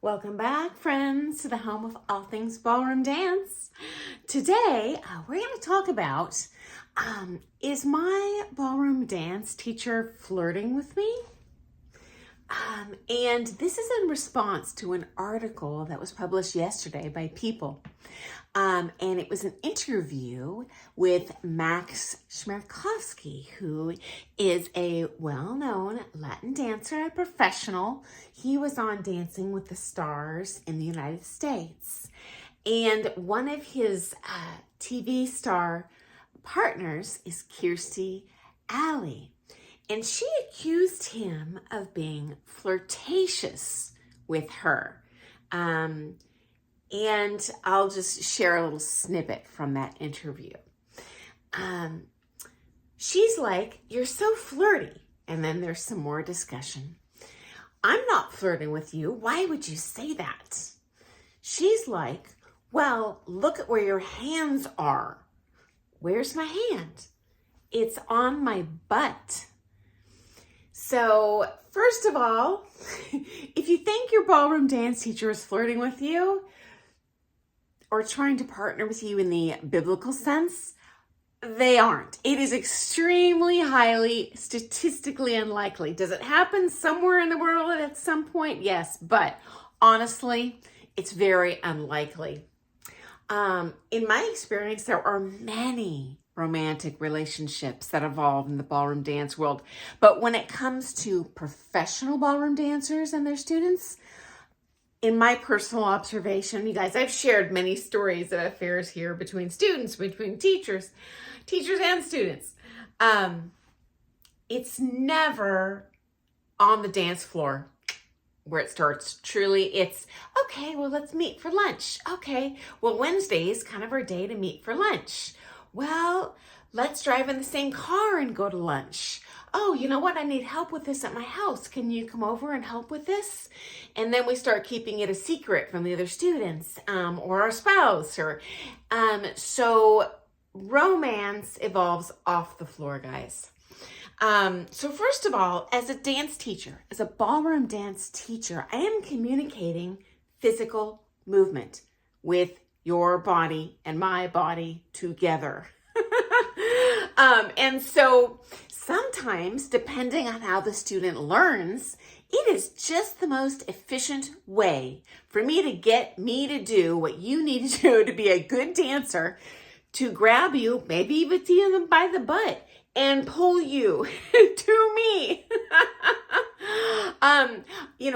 Welcome back, friends, to the home of all things ballroom dance. Today, we're going to talk about, is my ballroom dance teacher flirting with me? And this is in response to an article that was published yesterday by People. And it was an interview with Max CHMERKOVSKIY, who is a well-known Latin dancer and professional. He was on Dancing with the Stars in the United States. And one of his TV star partners is Kirstie Alley. And she accused him of being flirtatious with her. And I'll just share a little snippet from that interview. She's like, "You're so flirty." And then there's some more discussion. "I'm not flirting with you. Why would you say that?" She's like, "Well, look at where your hands are." "Where's my hand?" "It's on my butt." So, first of all, if you think your ballroom dance teacher is flirting with you or trying to partner with you in the biblical sense, they aren't. It is extremely highly statistically unlikely. Does it happen somewhere in the world at some point? Yes, but honestly, it's very unlikely. In my experience, there are many romantic relationships that evolve in the ballroom dance world. But when it comes to professional ballroom dancers and their students, in my personal observation, you guys, I've shared many stories of affairs here between students, between teachers and students. It's never on the dance floor where it starts. Truly, it's, okay, well, let's meet for lunch. Okay, well, Wednesday is kind of our day to meet for lunch. Well, let's drive in the same car and go to lunch. Oh, you know what? I need help with this at my house. Can you come over and help with this? And then we start keeping it a secret from the other students or our spouse. So romance evolves off the floor, guys. So first of all, as a dance teacher, as a ballroom dance teacher, I am communicating physical movement with your body and my body together. And so sometimes, depending on how the student learns, it is just the most efficient way for me to get me to do what you need to do to be a good dancer, to grab you, maybe even you by the butt, and pull you to me.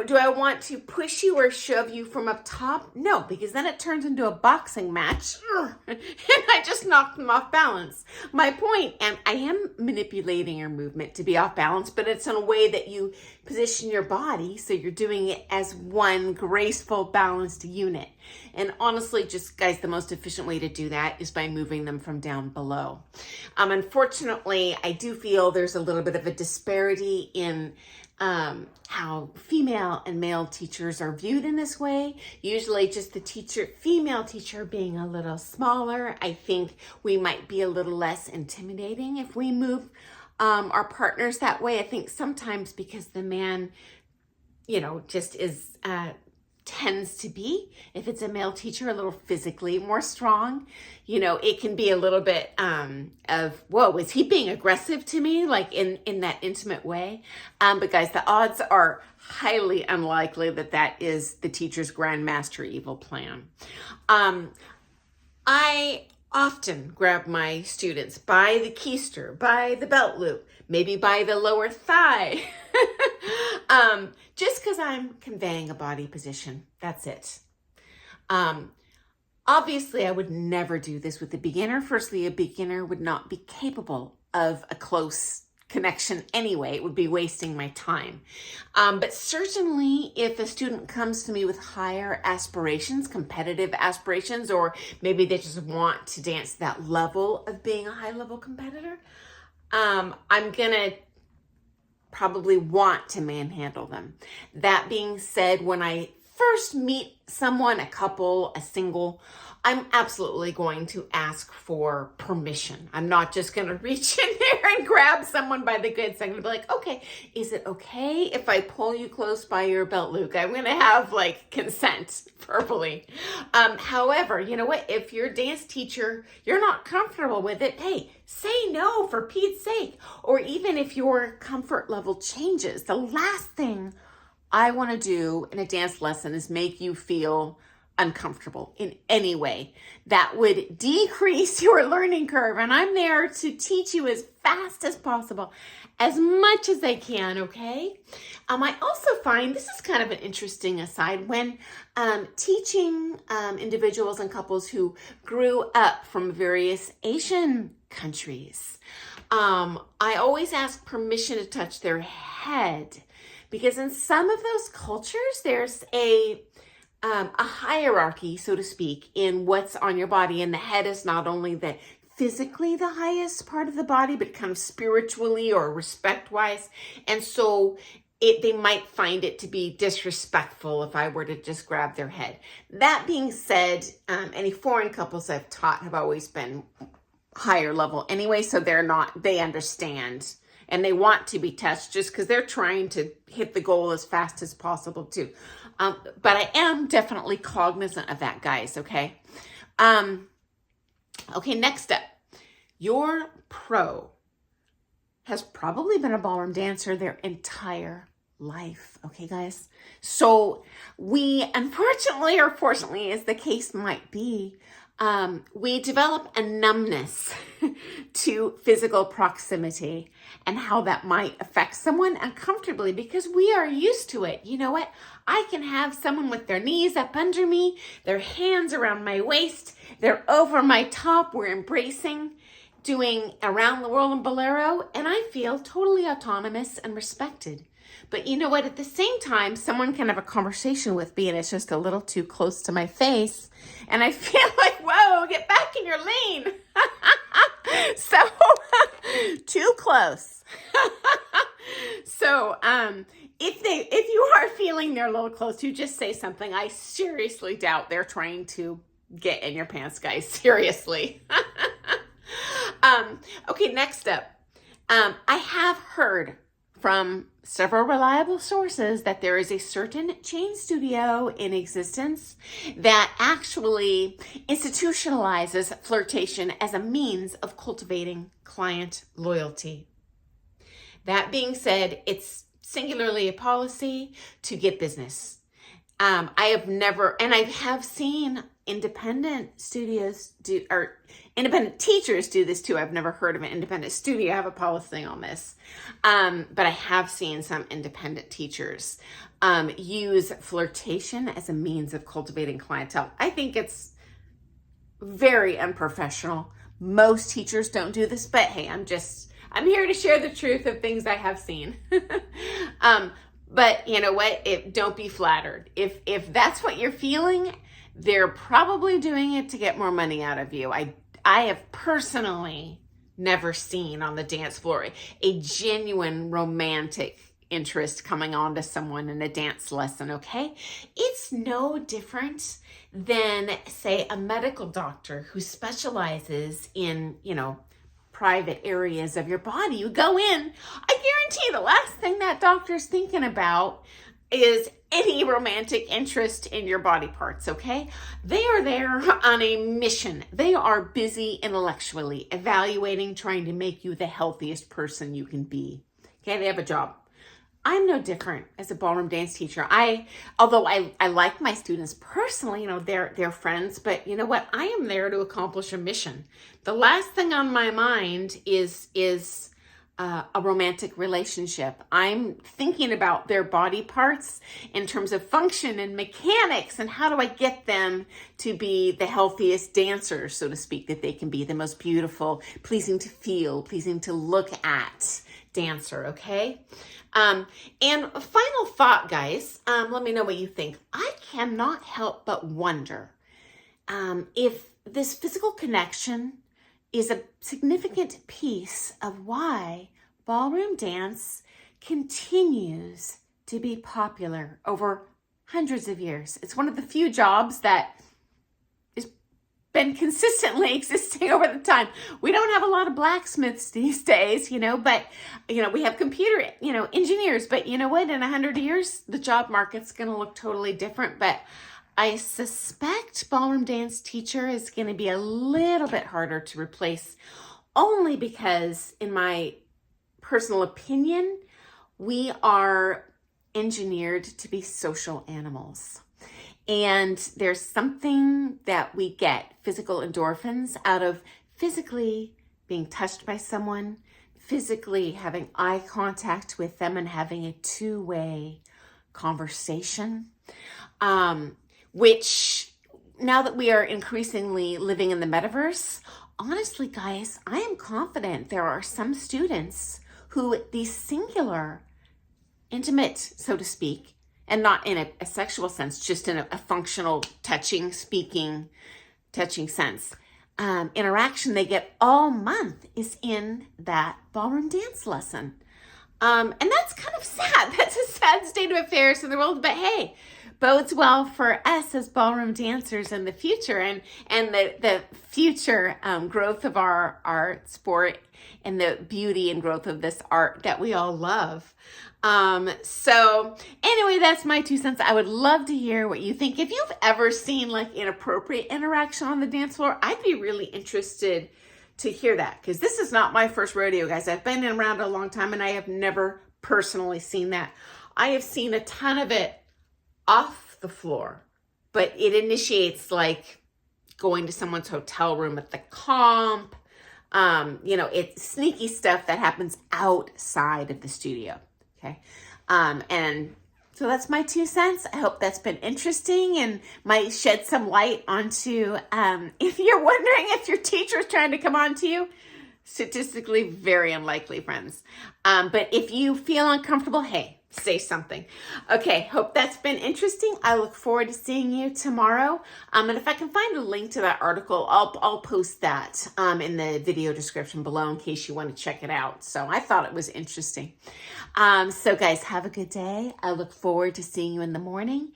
Do I want to push you or shove you from up top? No, because then it turns into a boxing match and I just knock them off balance. My point, and I am manipulating your movement to be off balance, but it's in a way that you position your body so you're doing it as one graceful, balanced unit. And honestly, just guys, the most efficient way to do that is by moving them from down below. Unfortunately, I do feel there's a little bit of a disparity in how female and male teachers are viewed in this way. Usually just the female teacher being a little smaller. I think we might be a little less intimidating if we move our partners that way. I think sometimes because the man, just is, tends to be, if it's a male teacher, a little physically more strong, it can be a little bit of, whoa, is he being aggressive to me? Like in that intimate way. But guys, the odds are highly unlikely that is the teacher's grandmaster evil plan. I often grab my students by the keister, by the belt loop, maybe by the lower thigh, just because I'm conveying a body position. That's it. Obviously, I would never do this with a beginner. Firstly, a beginner would not be capable of a close connection anyway. It would be wasting my time. But certainly, if a student comes to me with higher aspirations, competitive aspirations, or maybe they just want to dance to that level of being a high-level competitor, I'm going to probably want to manhandle them. That being said, when I first meet someone, a couple, a single, I'm absolutely going to ask for permission. I'm not just going to reach in there and grab someone by the goods. I'm going to be like, okay, is it okay if I pull you close by your belt loop? I'm going to have like consent verbally. However, you know what? If your dance teacher, you're not comfortable with it, hey, say no for Pete's sake. Or even if your comfort level changes, the last thing I want to do in a dance lesson is make you feel uncomfortable in any way that would decrease your learning curve. And I'm there to teach you as fast as possible, as much as I can, okay? I also find, this is kind of an interesting aside, when teaching individuals and couples who grew up from various Asian countries, I always ask permission to touch their head, because in some of those cultures, there's a hierarchy, so to speak, in what's on your body. And the head is not only the physically the highest part of the body, but kind of spiritually or respect-wise. And so they might find it to be disrespectful if I were to just grab their head. That being said, any foreign couples I've taught have always been higher level anyway, so they understand. And they want to be touched just because they're trying to hit the goal as fast as possible too. But I am definitely cognizant of that, guys, okay? Okay, next up. Your pro has probably been a ballroom dancer their entire life, okay, guys? So we, unfortunately or fortunately, as the case might be, we develop a numbness to physical proximity and how that might affect someone uncomfortably because we are used to it. You know what? I can have someone with their knees up under me, their hands around my waist, they're over my top, we're embracing, doing Around the World in Bolero, and I feel totally autonomous and respected. But you know what? At the same time, someone can have a conversation with me and it's just a little too close to my face. And I feel like, whoa, get back in your lane. So, too close. So, if you are feeling they're a little close, you just say something. I seriously doubt they're trying to get in your pants, guys. Seriously. Okay, next up. I have heard from several reliable sources that there is a certain chain studio in existence that actually institutionalizes flirtation as a means of cultivating client loyalty. That being said, it's singularly a policy to get business. I have seen independent studios do, or independent teachers do this too. I've never heard of an independent studio have a policy on this. But I have seen some independent teachers use flirtation as a means of cultivating clientele. I think it's very unprofessional. Most teachers don't do this, but hey, I'm here to share the truth of things I have seen. But you know what? Don't be flattered. If that's what you're feeling, they're probably doing it to get more money out of you. I have personally never seen on the dance floor a genuine romantic interest coming on to someone in a dance lesson, okay? It's no different than, say, a medical doctor who specializes in, private areas of your body. You go in, I guarantee the last thing that doctor's thinking about is any romantic interest in your body parts, okay? They are there on a mission. They are busy intellectually evaluating, trying to make you the healthiest person you can be, okay? They have a job. I'm no different as a ballroom dance teacher. Although I like my students personally, they're friends, but you know what? I am there to accomplish a mission. The last thing on my mind is a romantic relationship. I'm thinking about their body parts in terms of function and mechanics and how do I get them to be the healthiest dancers, so to speak, that they can be, the most beautiful, pleasing to feel, pleasing to look at dancer, okay? And a final thought, guys, let me know what you think. I cannot help but wonder if this physical connection is a significant piece of why ballroom dance continues to be popular over hundreds of years. It's one of the few jobs that has been consistently existing over the time. We don't have a lot of blacksmiths these days, but, we have computer, engineers. But you know what? In 100 years, the job market's going to look totally different. But I suspect ballroom dance teacher is going to be a little bit harder to replace, only because, in my personal opinion, we are engineered to be social animals. And there's something that we get, physical endorphins, out of physically being touched by someone, physically having eye contact with them and having a two-way conversation, which, now that we are increasingly living in the metaverse, honestly, guys, I am confident there are some students who these singular, intimate, so to speak, and not in a sexual sense, just in a functional touching, speaking, touching sense, interaction they get all month is in that ballroom dance lesson. And that's kind of sad. That's a sad state of affairs in the world, but hey, bodes well for us as ballroom dancers in the future, and the future growth of our art sport and the beauty and growth of this art that we all love. So anyway, that's my 2 cents. I would love to hear what you think. If you've ever seen like inappropriate interaction on the dance floor, I'd be really interested to hear that, because this is not my first rodeo, guys. I've been around a long time and I have never personally seen that. I have seen a ton of it off the floor, but it initiates like going to someone's hotel room at the comp. It's sneaky stuff that happens outside of the studio. Okay. And so that's my 2 cents. I hope that's been interesting and might shed some light onto, if you're wondering if your teacher is trying to come on to you, statistically very unlikely, friends. But if you feel uncomfortable, hey, say something. Okay, hope that's been interesting. I look forward to seeing you tomorrow. And if I can find a link to that article, I'll post that in the video description below in case you want to check it out. So I thought it was interesting. So guys, have a good day. I look forward to seeing you in the morning.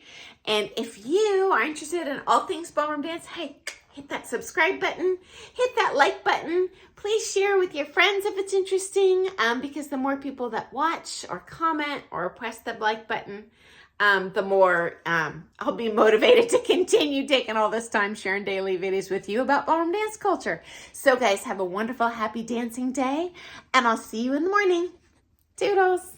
And if you are interested in all things ballroom dance, hey, hit that subscribe button, hit that like button. Please share with your friends if it's interesting, because the more people that watch or comment or press the like button, the more I'll be motivated to continue taking all this time sharing daily videos with you about ballroom dance culture. So guys, have a wonderful, happy dancing day, and I'll see you in the morning. Toodles.